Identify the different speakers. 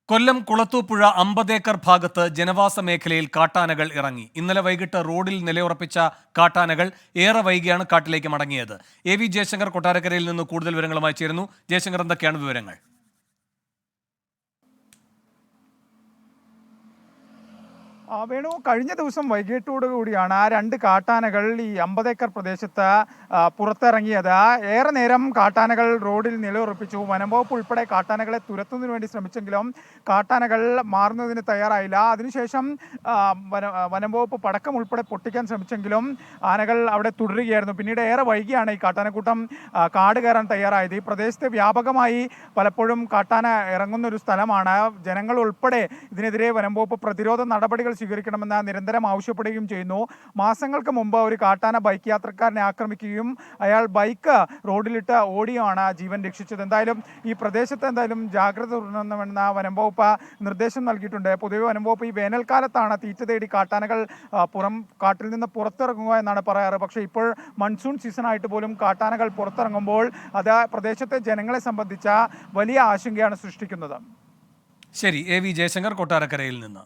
Speaker 1: കൊല്ലം Kulathupuzha 50 acre ഭാഗത്ത് ജനവാസ മേഖലയിൽ കാട്ടാനകൾ ഇറങ്ങി. ഇന്നലെ വൈകിട്ട് റോഡിൽ നിലയുറപ്പിച്ച കാട്ടാനകൾ ഏറെ വൈകിയാണ് കാട്ടിലേക്ക് മടങ്ങിയത്. AV ജയശങ്കർ കൊട്ടാരക്കരയിൽ നിന്ന് കൂടുതൽ വിവരങ്ങളുമായി ചേരുന്നു. ജയശങ്കർ, എന്തൊക്കെയാണ് വിവരങ്ങൾ?
Speaker 2: വേണു, കഴിഞ്ഞ ദിവസം വൈകിട്ടോടുകൂടിയാണ് ആ രണ്ട് കാട്ടാനകൾ ഈ 50 ഏക്കർ പ്രദേശത്ത് പുറത്തിറങ്ങിയത്. ഏറെ നേരം കാട്ടാനകൾ റോഡിൽ നിലയുറപ്പിച്ചു. വനംവകുപ്പ് ഉൾപ്പെടെ കാട്ടാനകളെ തുരത്തുന്നതിന് വേണ്ടി ശ്രമിച്ചെങ്കിലും കാട്ടാനകൾ മാറുന്നതിന് തയ്യാറായില്ല. അതിനുശേഷം വനംവകുപ്പ് പടക്കം ഉൾപ്പെടെ പൊട്ടിക്കാൻ ശ്രമിച്ചെങ്കിലും ആനകൾ അവിടെ തുടരുകയായിരുന്നു. പിന്നീട് ഏറെ വൈകിയാണ് ഈ കാട്ടാനക്കൂട്ടം കാട് കയറാൻ തയ്യാറായത്. ഈ പ്രദേശത്ത് വ്യാപകമായി പലപ്പോഴും കാട്ടാന ഇറങ്ങുന്ന ഒരു സ്ഥലമാണ്. ജനങ്ങൾ ഉൾപ്പെടെ ഇതിനെതിരെ വനംവകുപ്പ് പ്രതിരോധ നടപടികൾ സ്വീകരിക്കണമെന്ന് നിരന്തരം ആവശ്യപ്പെടുകയും ചെയ്യുന്നു. മാസങ്ങൾക്ക് മുമ്പ് ഒരു കാട്ടാന ബൈക്ക് യാത്രക്കാരനെ ആക്രമിക്കുകയും അയാൾ ബൈക്ക് റോഡിലിട്ട് ഓടിയാണ് ജീവൻ രക്ഷിച്ചത്. എന്തായാലും ഈ പ്രദേശത്ത് ജാഗ്രത തുടരണമെന്ന വനംവകുപ്പ് നിർദ്ദേശം നൽകിയിട്ടുണ്ട്. പൊതുവെ വനംവകുപ്പ് ഈ വേനൽക്കാലത്താണ് തീറ്റ തേടി കാട്ടാനകൾ കാട്ടിൽ നിന്ന് പുറത്തിറങ്ങുക എന്നാണ് പറയാറ്. പക്ഷേ ഇപ്പോൾ മൺസൂൺ സീസണായിട്ട് പോലും കാട്ടാനകൾ പുറത്തിറങ്ങുമ്പോൾ അത് പ്രദേശത്തെ ജനങ്ങളെ സംബന്ധിച്ച വലിയ ആശങ്കയാണ് സൃഷ്ടിക്കുന്നത്.
Speaker 1: ശരി, AV ജയശങ്കർ കൊട്ടാരക്കരയിൽ നിന്ന്.